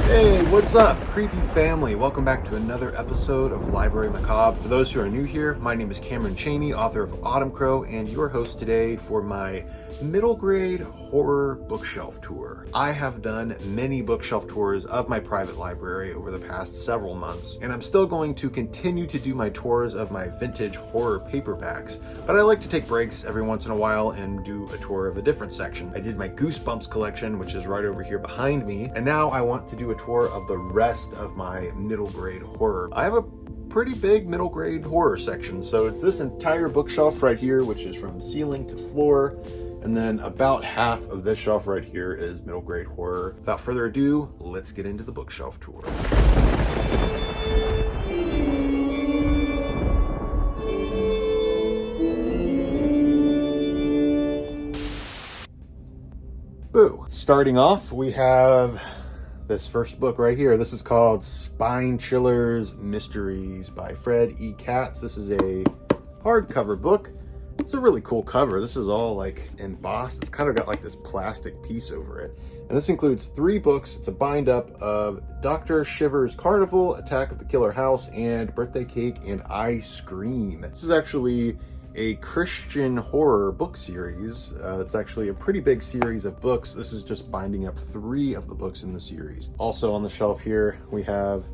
Hey, what's up, creepy family? Welcome back to another episode of Library Macabre. For those who are new here, my name is Cameron Chaney, author of Autumn Crow, and your host today for my middle grade horror bookshelf tour. I have done many bookshelf tours of my private library over the past several months, and I'm still going to continue to do my tours of my vintage horror paperbacks, but I like to take breaks every once in a while and do a tour of a different section. I did my Goosebumps collection, which is right over here behind me, and now I want to do a tour of the rest of my middle grade horror. I have a pretty big middle grade horror section, so it's this entire bookshelf right here, which is from ceiling to floor, and then about half of this shelf right here is middle grade horror. Without further ado, let's get into the bookshelf tour. Boo! Starting off, we have this first book right here. This is called Spine Chillers Mysteries by Fred E. Katz. This is a hardcover book. It's a really cool cover. This is all like embossed. It's kind of got like this plastic piece over it. And this includes 3 books. It's a bind up of Dr. Shiver's Carnival, Attack of the Killer House, and Birthday Cake and Ice Cream. This is actually a Christian horror book series. It's actually a pretty big series of books. This is just binding up 3 of the books in the series. Also on the shelf here, we have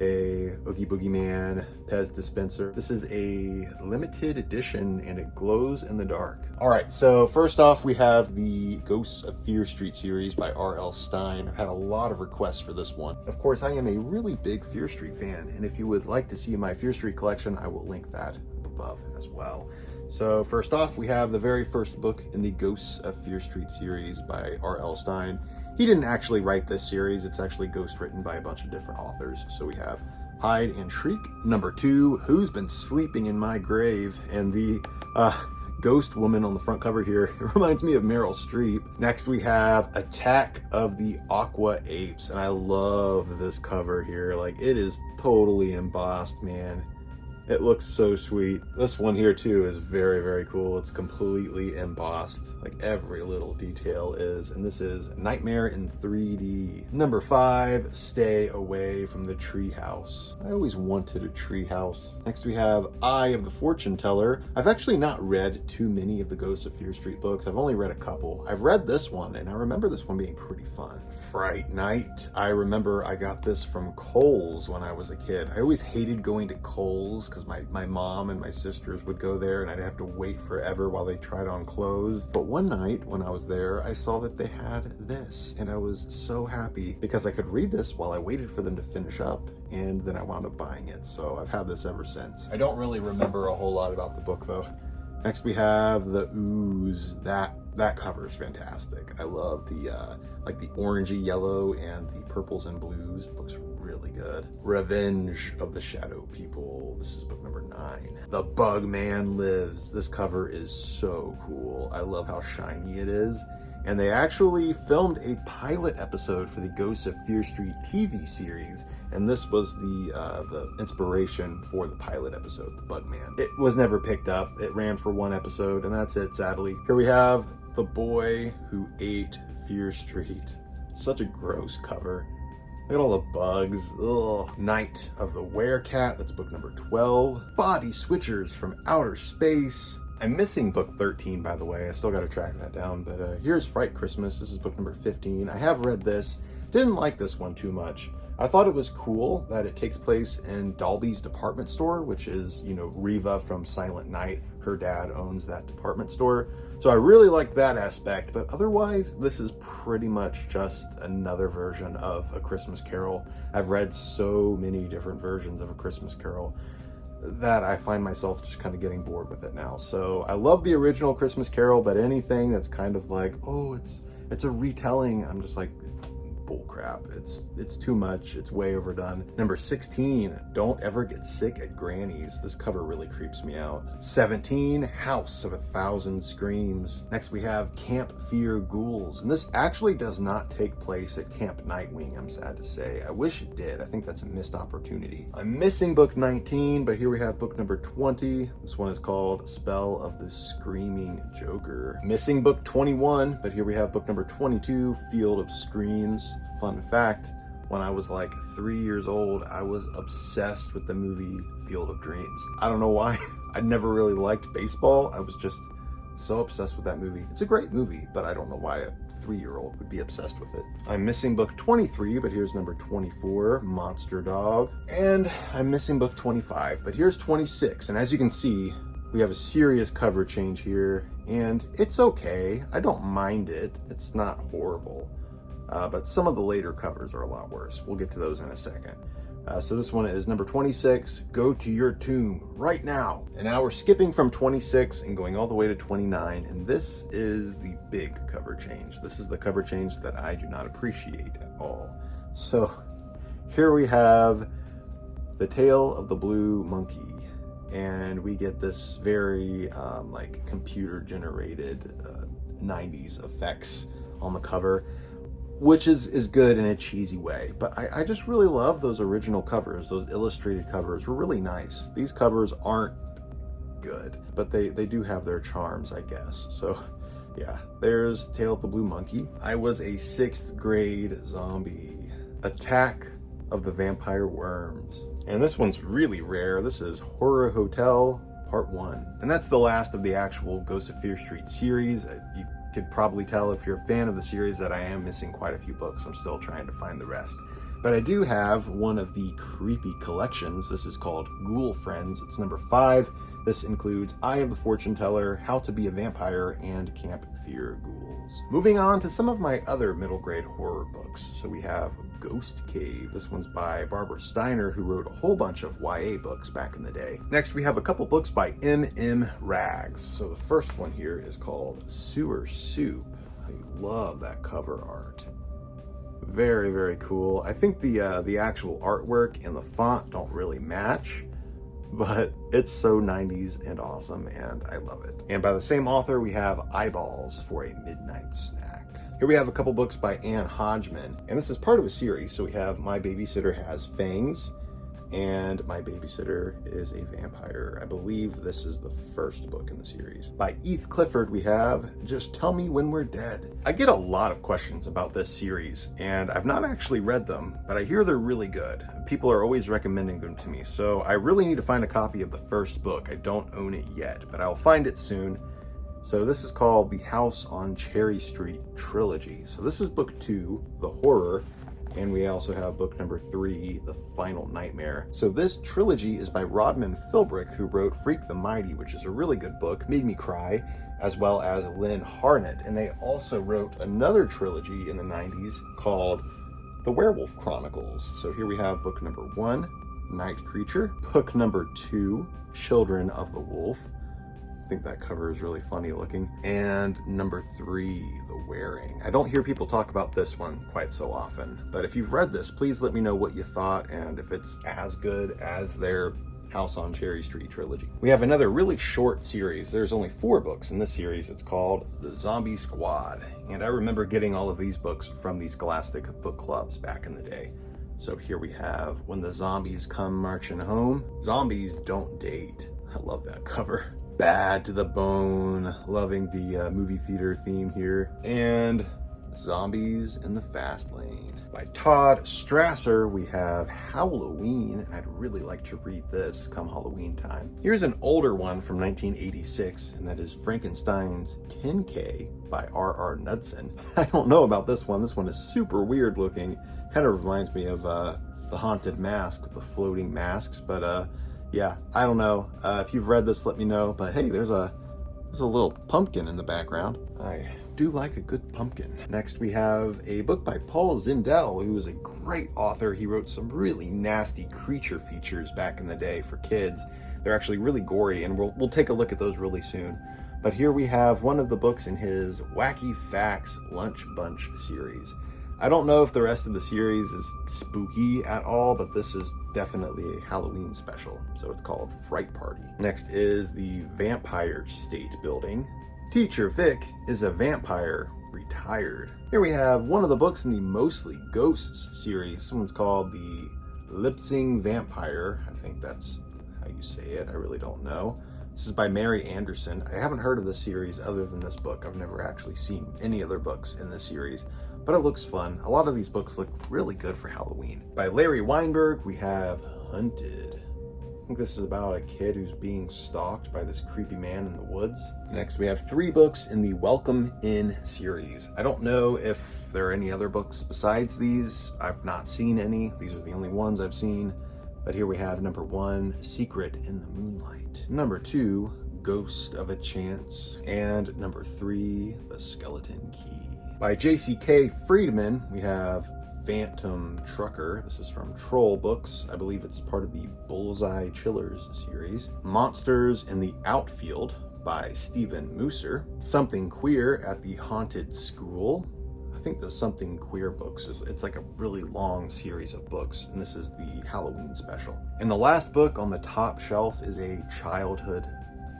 a Oogie Boogie Man Pez dispenser. This is a limited edition and it glows in the dark. All right, so first off, we have the Ghosts of Fear Street series by R.L. Stine. I've had a lot of requests for this one. Of course, I am a really big Fear Street fan, and if you would like to see my Fear Street collection, I will link that above as well. So first off, we have the very first book in the Ghosts of Fear Street series by R.L. Stine. He didn't actually write this series. It's actually ghost written by a bunch of different authors. So we have Hide and Shriek. Number 2, Who's Been Sleeping in My Grave? And the ghost woman on the front cover here, it reminds me of Meryl Streep. Next we have Attack of the Aqua Apes. And I love this cover here. Like, it is totally embossed, man. It looks so sweet. This one here too is very, very cool. It's completely embossed. Like every little detail is. And this is Nightmare in 3D. Number 5, Stay Away from the Treehouse. I always wanted a treehouse. Next we have Eye of the Fortune Teller. I've actually not read too many of the Ghosts of Fear Street books. I've only read a couple. I've read this one and I remember this one being pretty fun. Fright Night. I remember I got this from Kohl's when I was a kid. I always hated going to Kohl's because my mom and my sisters would go there and I'd have to wait forever while they tried on clothes. But one night when I was there, I saw that they had this and I was so happy because I could read this while I waited for them to finish up, and then I wound up buying it. So I've had this ever since. I don't really remember a whole lot about the book though. Next we have The Ooze. That cover is fantastic. I love the like the orangey yellow and the purples and blues. It looks really good. Revenge of the Shadow People. This is book number 9. The Bug Man Lives. This cover is so cool. I love how shiny it is. And they actually filmed a pilot episode for the Ghosts of Fear Street TV series, and this was the inspiration for the pilot episode, The Bug Man. It was never picked up. It ran for 1 episode, and that's it, sadly. Here we have The Boy Who Ate Fear Street. Such a gross cover. Look at all the bugs. Ugh. Night of the Werecat. That's book number 12. Body Switchers from Outer Space. I'm missing book 13, by the way. I still got to track that down, but here's Fright Christmas. This is book number 15. I have read this. Didn't like this one too much. I thought it was cool that it takes place in Dalby's department store, which is, you know, Reva from Silent Night. Her dad owns that department store. So I really like that aspect, but otherwise, this is pretty much just another version of A Christmas Carol. I've read so many different versions of A Christmas Carol that I find myself just kind of getting bored with it now. So I love the original Christmas Carol, but anything that's kind of like, oh, it's a retelling, I'm just like, bull crap. It's too much. It's way overdone. Number 16, Don't Ever Get Sick at Granny's. This cover really creeps me out. 17, House of a Thousand Screams. Next we have Camp Fear Ghouls, and this actually does not take place at Camp Nightwing, I'm sad to say. I wish it did. I think that's a missed opportunity. I'm missing book 19, but here we have book number 20. This one is called Spell of the Screaming Joker. Missing book 21, but here we have book number 22, Field of Screams. Fun fact, when I was like 3 years old, I was obsessed with the movie Field of Dreams. I don't know why. I never really liked baseball. I was just so obsessed with that movie. It's a great movie, but I don't know why a 3-year-old would be obsessed with it. I'm missing book 23, but here's number 24, Monster Dog. And I'm missing book 25, but here's 26. And as you can see, we have a serious cover change here, and it's okay. I don't mind it. It's not horrible. But some of the later covers are a lot worse. We'll get to those in a second. So this one is number 26, Go to Your Tomb Right Now. And now we're skipping from 26 and going all the way to 29. And this is the big cover change. This is the cover change that I do not appreciate at all. So here we have The Tale of the Blue Monkey. And we get this very like computer generated 90s effects on the cover, which is good in a cheesy way. But I just really love those original covers. Those illustrated covers were really nice. These covers aren't good, but they do have their charms, I guess. So yeah, there's Tale of the Blue Monkey. I was a 6th grade zombie. Attack of the Vampire Worms. And this one's really rare. This is Horror Hotel Part 1. And that's the last of the actual Ghosts of Fear Street series. You could probably tell if you're a fan of the series that I am missing quite a few books. I'm still trying to find the rest. But I do have one of the creepy collections. This is called Ghoul Friends. It's number 5. This includes Eye of the Fortune Teller, How to Be a Vampire, and Camp Fear Ghouls. Moving on to some of my other middle grade horror books. So we have Ghost Cave. This one's by Barbara Steiner, who wrote a whole bunch of YA books back in the day. Next, we have a couple books by M.M. Rags. So the first one here is called Sewer Soup. I love that cover art. Very, very cool. I think the actual artwork and the font don't really match, but it's so 90s and awesome, and I love it. And by the same author, we have Eyeballs for a Midnight Snack. Here we have a couple books by Anne Hodgman, and this is part of a series. So we have My Babysitter Has Fangs, and My Babysitter is a Vampire. I believe this is the first book in the series. By Eve Clifford, we have Just Tell Me When We're Dead. I get a lot of questions about this series, and I've not actually read them, but I hear they're really good. People are always recommending them to me, so I really need to find a copy of the first book. I don't own it yet, but I'll find it soon. So this is called The House on Cherry Street Trilogy. So this is book 2, The Horror, and we also have book number 3, The Final Nightmare. So this trilogy is by Rodman Philbrick, who wrote Freak the Mighty, which is a really good book, made me cry, as well as Lynn Harnett. And they also wrote another trilogy in the 90s called The Werewolf Chronicles. So here we have book number 1, Night Creature, book number 2, Children of the Wolf. I think that cover is really funny looking. And number 3, The Wearing. I don't hear people talk about this one quite so often, but if you've read this, please let me know what you thought and if it's as good as their House on Cherry Street trilogy. We have another really short series. There's only 4 books in this series. It's called The Zombie Squad. And I remember getting all of these books from the Scholastic book clubs back in the day. So here we have When the Zombies Come Marching Home. Zombies Don't Date. I love that cover. Bad to the Bone, loving the movie theater theme here. And Zombies in the Fast Lane. By Todd Strasser, we have Halloween, and I'd really like to read this come Halloween time. Here's an older one from 1986, and that is Frankenstein's 10K by R.R. Knudsen. I don't know about this one. This one is super weird looking. Kind of reminds me of The Haunted Mask with the floating masks, but yeah, I don't know. If you've read this, let me know. But hey, there's a little pumpkin in the background. I do like a good pumpkin. Next, we have a book by Paul Zindel, who is a great author. He wrote some really nasty creature features back in the day for kids. They're actually really gory, and we'll take a look at those really soon. But here we have one of the books in his Wacky Facts Lunch Bunch series. I don't know if the rest of the series is spooky at all, but this is definitely a Halloween special, so it's called Fright Party. Next is The Vampire State Building. Teacher Vic is a vampire retired. Here we have one of the books in the Mostly Ghosts series. This one's called The Lipsing Vampire. I think that's how you say it. I really don't know. This is by Mary Anderson. I haven't heard of this series other than this book. I've never actually seen any other books in this series. but it looks fun. A lot of these books look really good for Halloween. By Larry Weinberg, we have Hunted. I think this is about a kid who's being stalked by this creepy man in the woods. Next, we have 3 books in the Welcome In series. I don't know if there are any other books besides these. I've not seen any. These are the only ones I've seen. But here we have number 1, Secret in the Moonlight. Number 2, Ghost of a Chance. And number 3, The Skeleton Key. By J.C.K. Friedman, we have Phantom Trucker. This is from Troll Books. I believe it's part of the Bullseye Chillers series. Monsters in the Outfield by Stephen Mooser. Something Queer at the Haunted School. I think the Something Queer books it's like a really long series of books, and this is the Halloween special. And the last book on the top shelf is a childhood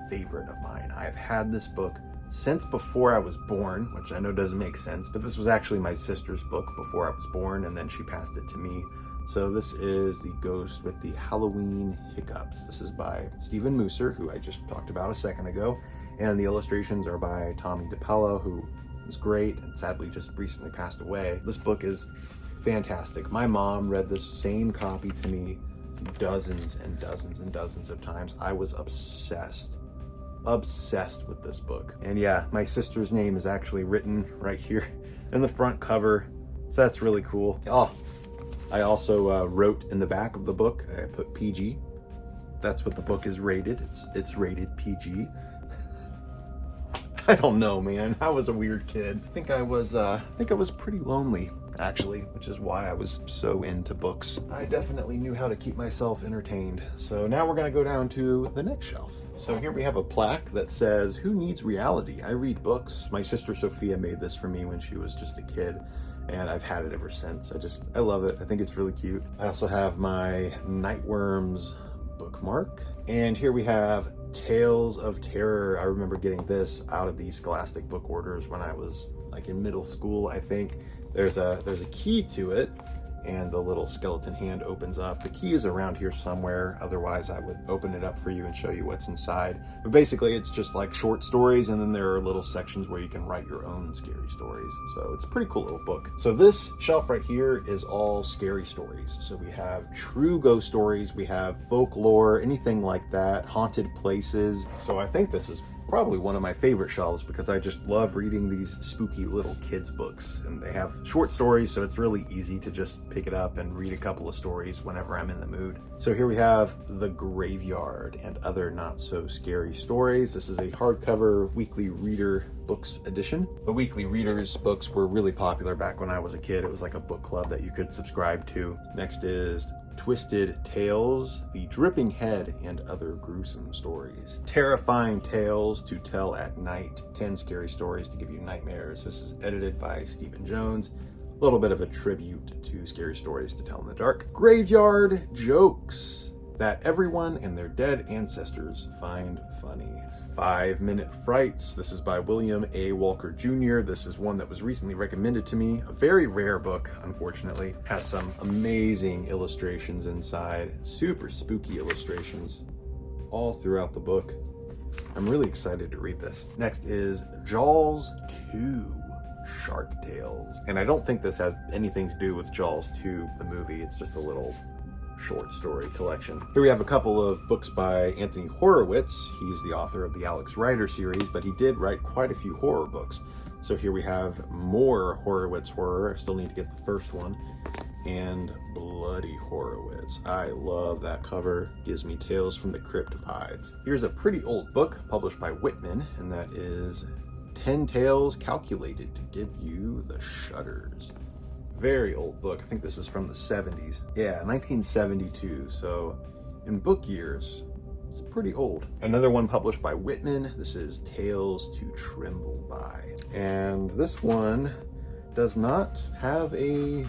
favorite of mine. I've had this book since before I was born, which I know doesn't make sense, but this was actually my sister's book before I was born, and then she passed it to me. So this is The Ghost with the Halloween Hiccups. This is by Stephen Mooser, who I just talked about a second ago, and the illustrations are by Tommy DePello, who was great and sadly just recently passed away. This book is fantastic. My mom read this same copy to me dozens and dozens and dozens of times. I was obsessed with this book. And yeah, my sister's name is actually written right here in the front cover, so that's really cool. Oh, I also wrote in the back of the book, I put PG. That's what the book is rated. It's rated PG. I don't know, man. I was a weird kid. I think I was pretty lonely, actually, which is why I was so into books. I definitely knew how to keep myself entertained. So now we're gonna go down to the next shelf. So here we have a plaque that says, "Who needs reality? I read books." My sister Sophia made this for me when she was just a kid, and I've had it ever since. I love it. I think it's really cute. I also have my Nightworms bookmark. And here we have Tales of Terror. I remember getting this out of the Scholastic book orders when I was like in middle school, I think. There's a key to it, and the little skeleton hand opens up. The key is around here somewhere, otherwise I would open it up for you and show you what's inside. But basically it's just like short stories, and then there are little sections where you can write your own scary stories. So it's a pretty cool little book. So this shelf right here is all scary stories. So we have true ghost stories, we have folklore, anything like that, haunted places. So I think this is probably one of my favorite shelves because I just love reading these spooky little kids books, and they have short stories, so it's really easy to just pick it up and read a couple of stories whenever I'm in the mood. So here we have The Graveyard and Other Not So Scary Stories. This is a hardcover Weekly Reader Books edition. The Weekly Readers books were really popular back when I was a kid. It was like a book club that you could subscribe to. Next is Twisted Tales, The Dripping Head and Other Gruesome Stories. Terrifying Tales to Tell at Night, 10 Scary Stories to Give You Nightmares. This is edited by Stephen Jones. A little bit of a tribute to scary stories to tell in the dark. Graveyard Jokes that everyone and their dead ancestors find funny. 5-Minute Frights. This is by William A. Walker Jr. This is one that was recently recommended to me. A very rare book, unfortunately. Has some amazing illustrations inside. Super spooky illustrations all throughout the book. I'm really excited to read this. Next is Jaws 2. Shark Tales. And I don't think this has anything to do with Jaws 2, the movie. It's just a little short story collection. Here we have a couple of books by Anthony Horowitz. He's the author of the Alex Rider series, but he did write quite a few horror books. So here we have more Horowitz horror. I still need to get the first one. And Bloody Horowitz. I love that cover. Gives me Tales from the Crypt vibes. Here's a pretty old book published by Whitman, and that is 10 Tales Calculated to Give You the Shudders. Very old book. I think this is from the 70s. Yeah, 1972. So in book years, it's pretty old. Another one published by Whitman. This is Tales to Tremble By. And this one does not have a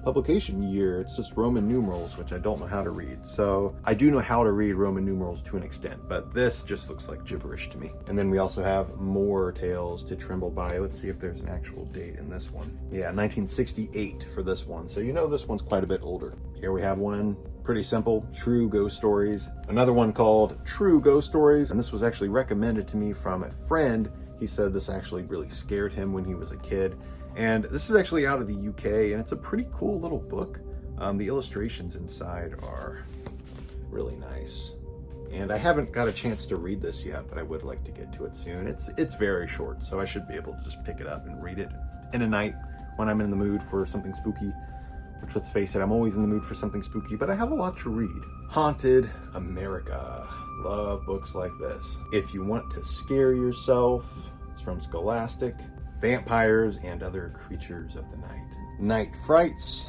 publication year. It's just Roman numerals, which I don't know how to read. So I do know how to read Roman numerals to an extent, but this just looks like gibberish to me. And then we also have more Tales to Tremble By. Let's see if there's an actual date in this one. Yeah, 1968 for this one. So you know this one's quite a bit older. Here we have one, pretty simple, True Ghost Stories. Another one called True Ghost Stories. And this was actually recommended to me from a friend. He said this actually really scared him when he was a kid. And this is actually out of the UK, and it's a pretty cool little book. The illustrations inside are really nice. And I haven't got a chance to read this yet, but I would like to get to it soon. It's very short, so I should be able to just pick it up and read it in a night when I'm in the mood for something spooky, which, let's face it, I'm always in the mood for something spooky, but I have a lot to read. Haunted America. Love books like this. If you want to scare yourself, it's from Scholastic. Vampires and Other Creatures of the Night. Night Frights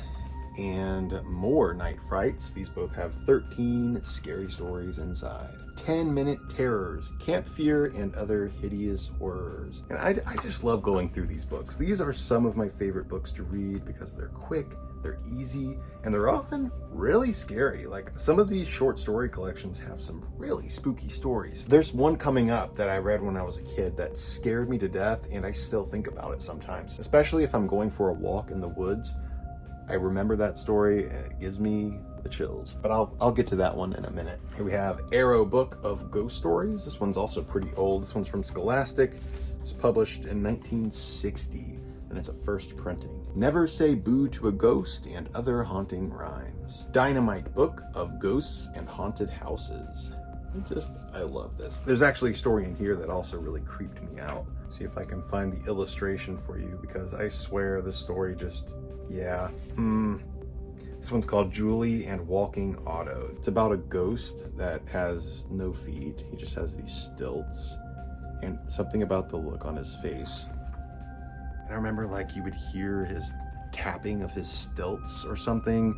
and More Night Frights. These both have 13 scary stories inside. 10-minute terrors, camp fear, and other hideous horrors. And I just love going through these books. These are some of my favorite books to read because they're quick, they're easy, and they're often really scary. Like, some of these short story collections have some really spooky stories. There's one coming up that I read when I was a kid that scared me to death, and I still think about it sometimes, especially if I'm going for a walk in the woods. I remember that story and it gives me the chills, but I'll get to that one in a minute. Here we have Arrow Book of Ghost Stories. This one's also pretty old. This one's from Scholastic. It was published in 1960, and it's a first printing. Never Say Boo to a Ghost and Other Haunting Rhymes. Dynamite Book of Ghosts and Haunted Houses. I love this. There's actually a story in here that also really creeped me out. See if I can find the illustration for you, because I swear this story just, yeah. This one's called Julie and Walking Auto. It's about a ghost that has no feet. He just has these stilts, and something about the look on his face. And I remember, like, you would hear his tapping of his stilts or something,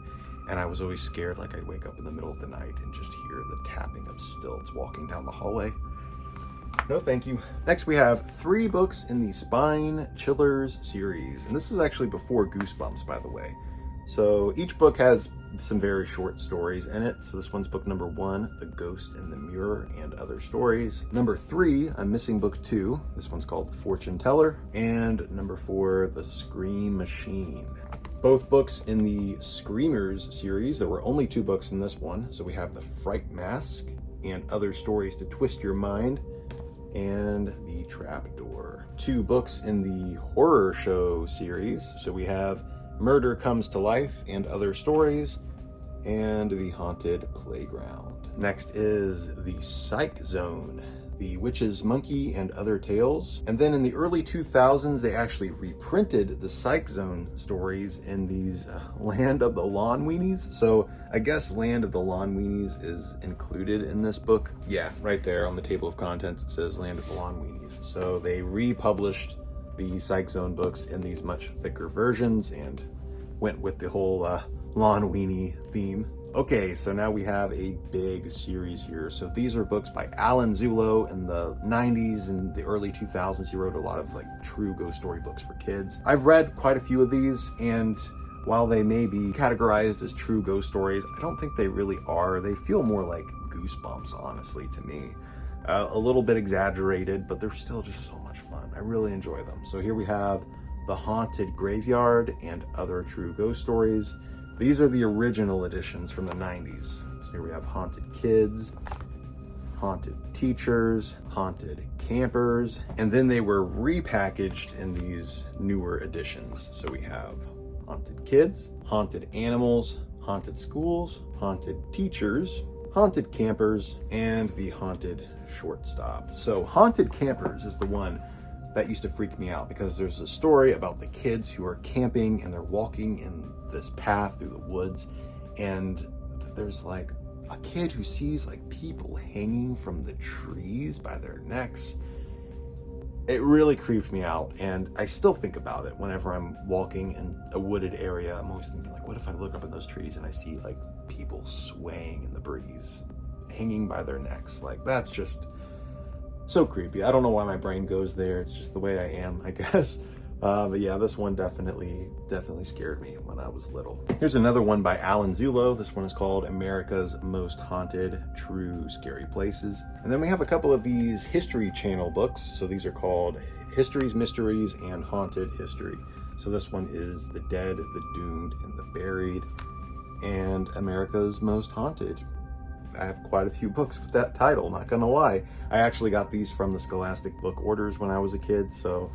and I was always scared, like I'd wake up in the middle of the night and just hear the tapping of stilts walking down the hallway. No, thank you. Next, we have 3 books in the Spine Chillers series. And this is actually before Goosebumps, by the way. So each book has some very short stories in it. So this one's book number 1, The Ghost in the Mirror and Other Stories. Number 3, I'm missing book 2. This one's called The Fortune Teller. And number 4, The Scream Machine. Both books in the Screamers series. There were only 2 books in this one. So we have The Fright Mask and Other Stories to Twist Your Mind, and The Trapdoor. 2 books in the Horror Show series. So we have Murder Comes to Life and Other Stories, and The Haunted Playground. Next is The Psych Zone, The Witch's Monkey and Other Tales. And then in the early 2000s, they actually reprinted the Psych Zone stories in these Land of the Lawn Weenies. So I guess Land of the Lawn Weenies is included in this book. Yeah, right there on the table of contents, it says Land of the Lawn Weenies. So they republished the Psych Zone books in these much thicker versions and went with the whole lawn weenie theme. Okay, so now we have a big series here. So these are books by Alan Zulo in the 90s and the early 2000s. He wrote a lot of like true ghost story books for kids. I've read quite a few of these, and while they may be categorized as true ghost stories, I don't think they really are. They feel more like Goosebumps, honestly, to me. A little bit exaggerated, but they're still just so much fun. I really enjoy them. So here we have The Haunted Graveyard and Other True Ghost Stories. These are the original editions from the 90s. So here we have Haunted Kids, Haunted Teachers, Haunted Campers, and then they were repackaged in these newer editions. So we have Haunted Kids, Haunted Animals, Haunted Schools, Haunted Teachers, Haunted Campers, and the Haunted Shortstop. So Haunted Campers is the one that used to freak me out, because there's a story about the kids who are camping and they're walking in this path through the woods, and there's like a kid who sees like people hanging from the trees by their necks. It really creeped me out, and I still think about it whenever I'm walking in a wooded area. I'm always thinking, like, what if I look up in those trees and I see like people swaying in the breeze, hanging by their necks? Like, that's just so creepy. I don't know why my brain goes there. It's just the way I am, I guess. But yeah, this one definitely scared me when I was little. Here's another one by Alan Zulo. This one is called America's Most Haunted True Scary Places. And then we have a couple of these History Channel books. So these are called Histories, Mysteries, and Haunted History. So this one is The Dead, the Doomed, and the Buried, and America's Most Haunted. I have quite a few books with that title, not gonna lie. I actually got these from the Scholastic book orders when I was a kid, so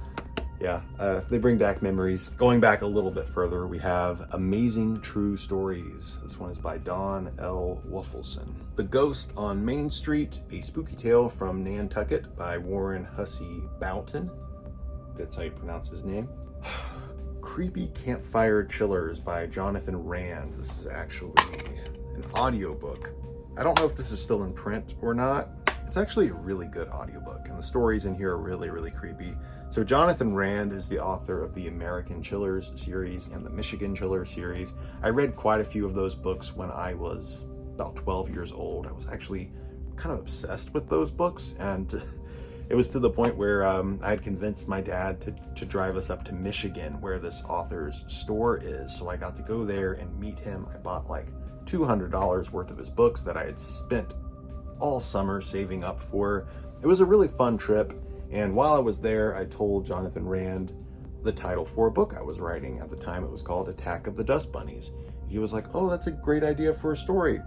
Yeah, they bring back memories. Going back a little bit further, we have Amazing True Stories. This one is by Don L. Wuffleson. The Ghost on Main Street, a spooky tale from Nantucket by Warren Hussey Boughton. That's how you pronounce his name. Creepy Campfire Chillers by Jonathan Rand. This is actually an audiobook. I don't know if this is still in print or not. It's actually a really good audiobook, and the stories in here are really, really creepy. So Jonathan Rand is the author of the American Chillers series and the Michigan Chiller series. I read quite a few of those books when I was about 12 years old. I was actually kind of obsessed with those books, and it was to the point where I had convinced my dad to drive us up to Michigan, where this author's store is. So I got to go there and meet him. I bought like $200 worth of his books that I had spent all summer saving up for. It was a really fun trip, and while I was there, I told Jonathan Rand the title for a book I was writing. At the time, it was called Attack of the Dust Bunnies. He was like, "Oh, that's a great idea for a story."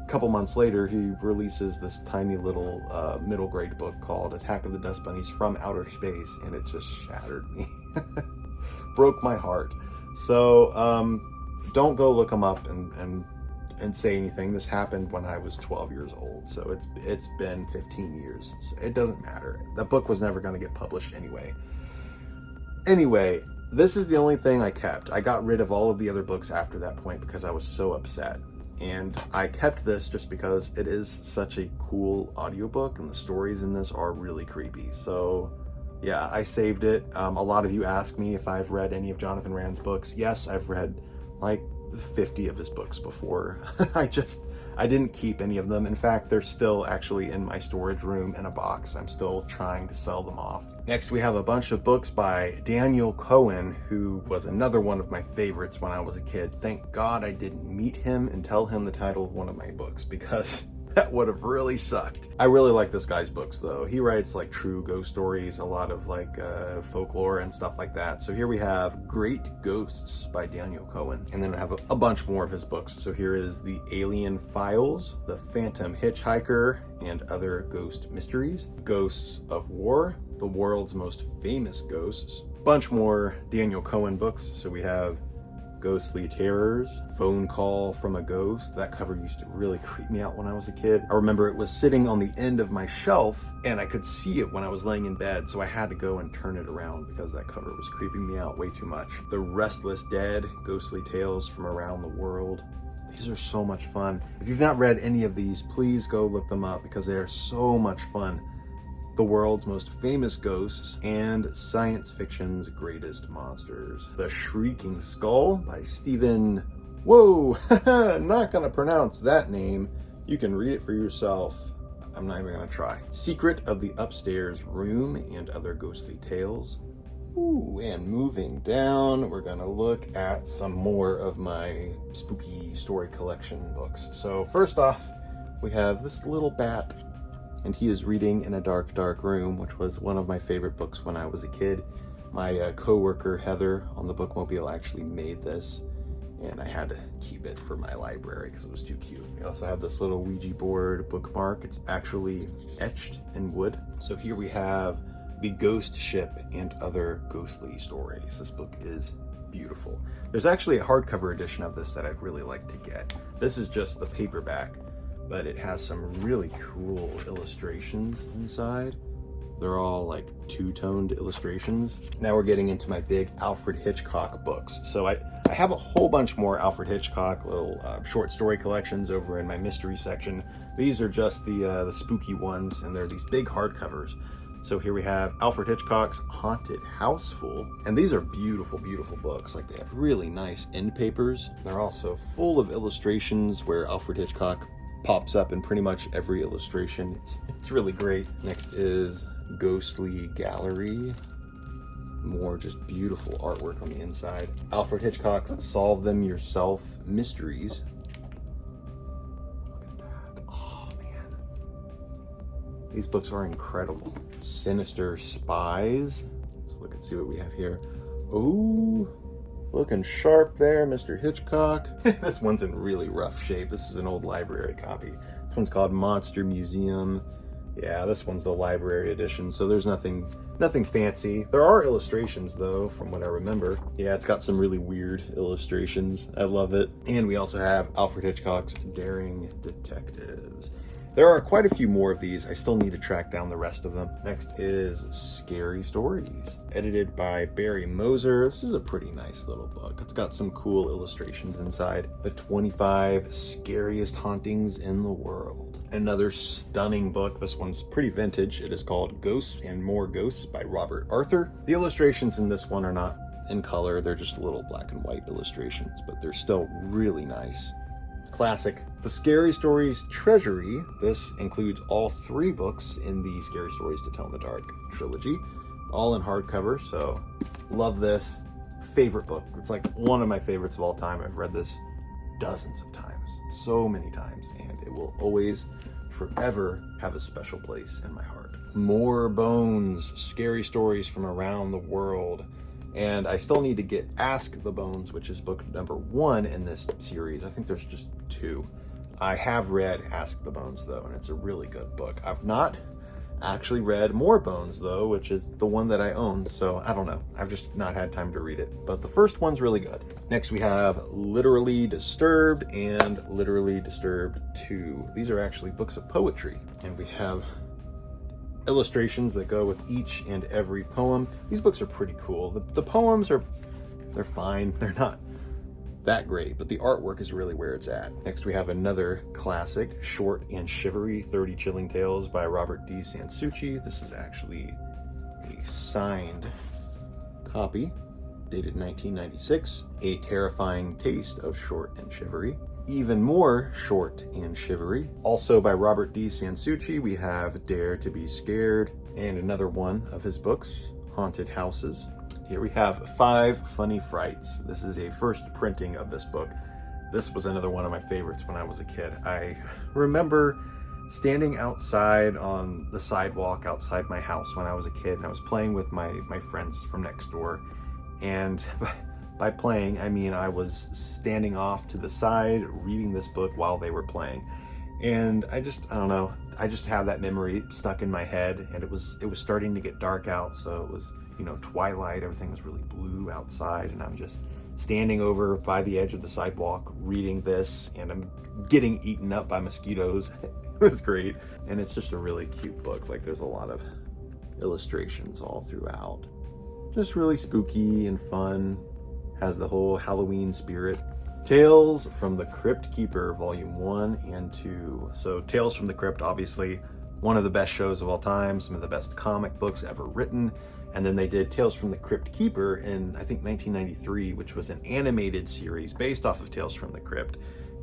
A couple months later, he releases this tiny little middle grade book called Attack of the Dust Bunnies from Outer Space, and it just shattered me. Broke my heart. So don't go look them up and say anything. This happened when I was 12 years old, so it's been 15 years. So it doesn't matter. That book was never going to get published anyway. Anyway, this is the only thing I kept. I got rid of all of the other books after that point because I was so upset. And I kept this just because it is such a cool audiobook, and the stories in this are really creepy. So yeah, I saved it. A lot of you ask me if I've read any of Jonathan Rand's books. Yes, I've read like 50 of his books before. I didn't keep any of them. In fact, they're still actually in my storage room in a box. I'm still trying to sell them off. Next, we have a bunch of books by Daniel Cohen, who was another one of my favorites when I was a kid. Thank God I didn't meet him and tell him the title of one of my books, because that would have really sucked. I really like this guy's books though. He writes like true ghost stories, a lot of like folklore and stuff like that. So here we have Great Ghosts by Daniel Cohen. And then I have a bunch more of his books. So here is The Alien Files, The Phantom Hitchhiker, and Other Ghost Mysteries, Ghosts of War, The World's Most Famous Ghosts, bunch more Daniel Cohen books. So we have Ghostly Terrors, Phone Call from a Ghost. That cover used to really creep me out when I was a kid. I remember it was sitting on the end of my shelf and I could see it when I was laying in bed, so I had to go and turn it around because that cover was creeping me out way too much. The Restless Dead, Ghostly Tales from Around the World. These are so much fun. If you've not read any of these, please go look them up because they are so much fun. The World's Most Famous Ghosts, and Science Fiction's Greatest Monsters. The Shrieking Skull by Stephen... Whoa! Not gonna pronounce that name. You can read it for yourself. I'm not even gonna try. Secret of the Upstairs Room and Other Ghostly Tales. Ooh, and moving down, we're gonna look at some more of my spooky story collection books. So first off, we have this little bat, and he is reading In a Dark, Dark Room, which was one of my favorite books when I was a kid. My co-worker Heather on the Bookmobile actually made this, and I had to keep it for my library because it was too cute. We also have this little Ouija board bookmark. It's actually etched in wood. So here we have The Ghost Ship and Other Ghostly Stories. This book is beautiful. There's actually a hardcover edition of this that I'd really like to get. This is just the paperback, but it has some really cool illustrations inside. They're all like two-toned illustrations. Now we're getting into my big Alfred Hitchcock books. So I have a whole bunch more Alfred Hitchcock little short story collections over in my mystery section. These are just the spooky ones, and they're these big hardcovers. So here we have Alfred Hitchcock's Haunted House Full. And these are beautiful, beautiful books. Like, they have really nice end papers. They're also full of illustrations where Alfred Hitchcock pops up in pretty much every illustration. It's really great. Next is Ghostly Gallery. More just beautiful artwork on the inside. Alfred Hitchcock's Solve Them Yourself Mysteries. Look at that. Oh man. These books are incredible. Sinister Spies. Let's look and see what we have here. Ooh. Looking sharp there, Mr. Hitchcock. This one's in really rough shape. This is an old library copy. This one's called Monster Museum. Yeah, this one's the library edition, so there's nothing Nothing fancy. There are illustrations though, from what I remember. Yeah, it's got some really weird illustrations. I love it. And we also have Alfred Hitchcock's Daring Detectives. There are quite a few more of these. I still need to track down the rest of them. Next is Scary Stories, edited by Barry Moser. This is a pretty nice little book. It's got some cool illustrations inside. The 25 Scariest Hauntings in the World. Another stunning book. This one's pretty vintage. It is called Ghosts and More Ghosts by Robert Arthur. The illustrations in this one are not in color. They're just little black and white illustrations, but they're still really nice. Classic. The Scary Stories Treasury. This includes all 3 books in the Scary Stories to Tell in the Dark trilogy, all in hardcover, so love this. Favorite book. It's like one of my favorites of all time. I've read this dozens of times, so many times, and it will always, forever have a special place in my heart. More Bones, Scary Stories from Around the World. And I still need to get Ask the Bones, which is book number 1 in this series. I think there's just 2. I have read Ask the Bones though, and it's a really good book. I've not actually read More Bones though, which is the one that I own, so I don't know. I've just not had time to read it, but the first one's really good. Next we have Literally Disturbed and Literally Disturbed 2. These are actually books of poetry, and we have illustrations that go with each and every poem. These books are pretty cool. The poems they're fine. They're not that great, but the artwork is really where it's at. Next we have another classic, Short and Shivery, 30 Chilling Tales by Robert D. Sansucci. This is actually a signed copy, dated 1996. A Terrifying Taste of Short and Shivery. Even More Short and Shivery. Also by Robert D. Sansucci, we have Dare to Be Scared, and another one of his books, Haunted Houses. Here we have 5 Funny Frights. This is a first printing of this book. This was another one of my favorites when I was a kid. I remember standing outside on the sidewalk outside my house when I was a kid, and I was playing with my friends from next door, and by playing, I mean I was standing off to the side reading this book while they were playing. And I don't know, I just have that memory stuck in my head, and it was starting to get dark out, so it was, twilight, everything was really blue outside, and I'm just standing over by the edge of the sidewalk reading this, and I'm getting eaten up by mosquitoes. It was great, and it's just a really cute book. Like, there's a lot of illustrations all throughout. Just really spooky and fun. Has the whole Halloween spirit. Tales from the Crypt Keeper, Volume 1 and 2. So Tales from the Crypt, obviously one of the best shows of all time, some of the best comic books ever written. And then they did Tales from the Crypt Keeper in, I think, 1993, which was an animated series based off of Tales from the Crypt.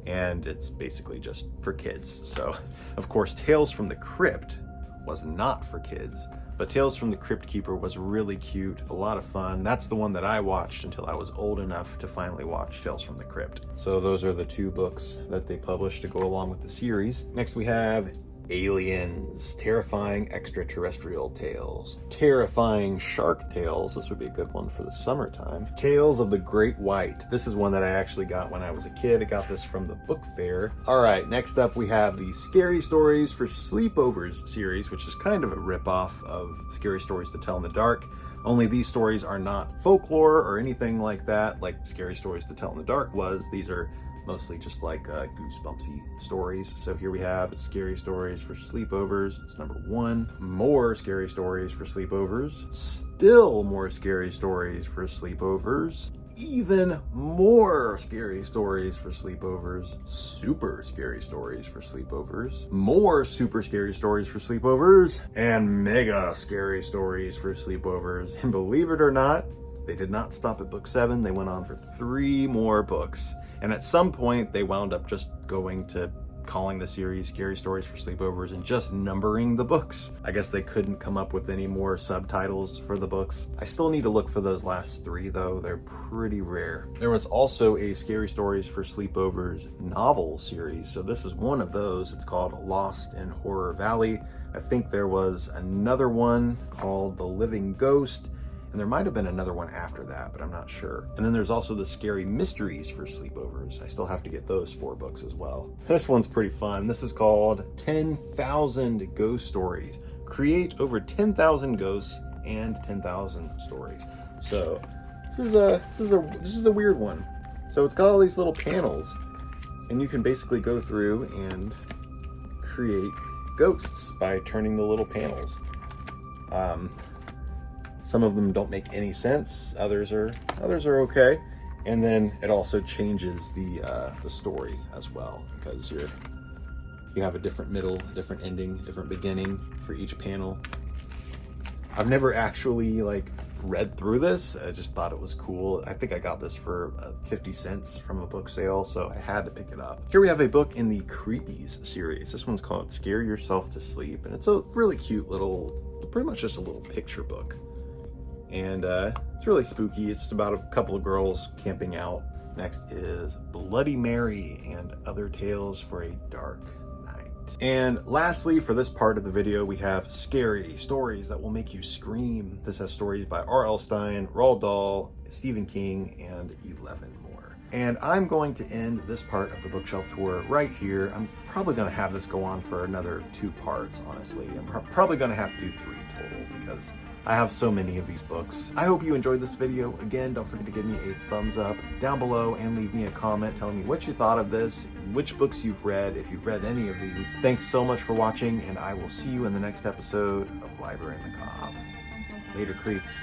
And it's basically just for kids. So, of course, Tales from the Crypt was not for kids. But Tales from the Crypt Keeper was really cute, a lot of fun. That's the one that I watched until I was old enough to finally watch Tales from the Crypt. So those are the 2 books that they published to go along with the series. Next we have Aliens, Terrifying Extraterrestrial Tales. Terrifying Shark Tales, this would be a good one for the summertime. Tales of the Great White. This is one that I actually got when I was a kid. I got this from the book fair. All right, next up we have the Scary Stories for Sleepovers series, which is kind of a ripoff of Scary Stories to Tell in the Dark. Only these stories are not folklore or anything like that, like Scary Stories to Tell in the Dark was. These are mostly just like goosebumpsy stories. So here we have Scary Stories for Sleepovers. It's number 1. More Scary Stories for Sleepovers. Still more Scary Stories for Sleepovers. Even more Scary Stories for Sleepovers. Super Scary Stories for Sleepovers. More Super Scary Stories for Sleepovers. And Mega Scary Stories for Sleepovers. And believe it or not, they did not stop at book 7. They went on for 3 more books. And at some point, they wound up just going to calling the series Scary Stories for Sleepovers and just numbering the books. I guess they couldn't come up with any more subtitles for the books. I still need to look for those last 3 though. They're pretty rare. There was also a Scary Stories for Sleepovers novel series. So this is one of those. It's called Lost in Horror Valley. I think there was another one called The Living Ghost. And there might have been another one after that, but I'm not sure. And then there's also the Scary Mysteries for Sleepovers. I still have to get those 4 books as well. This one's pretty fun. This is called 10,000 Ghost Stories. Create over 10,000 ghosts and 10,000 stories. So this is a weird one. So it's got all these little panels, and you can basically go through and create ghosts by turning the little panels. Some of them don't make any sense. Others are okay. And then it also changes the story as well, because you have a different middle, a different ending, a different beginning for each panel. I've never actually like read through this. I just thought it was cool. I think I got this for 50 cents from a book sale, so I had to pick it up. Here we have a book in the Creepies series. This one's called Scare Yourself to Sleep, and it's a really cute little, pretty much just a little picture book. And it's really spooky. It's about a couple of girls camping out. Next is Bloody Mary and Other Tales for a Dark Night. And lastly, for this part of the video, we have Scary Stories That Will Make You Scream. This has stories by R.L. Stine, Roald Dahl, Stephen King, and 11 more. And I'm going to end this part of the bookshelf tour right here. I'm probably going to have this go on for another 2 parts, honestly. I'm probably going to have to do 3 total, because I have so many of these books. I hope you enjoyed this video. Again, don't forget to give me a thumbs up down below and leave me a comment telling me what you thought of this, which books you've read, if you've read any of these. Thanks so much for watching, and I will see you in the next episode of Library Macabre. Later, creeps.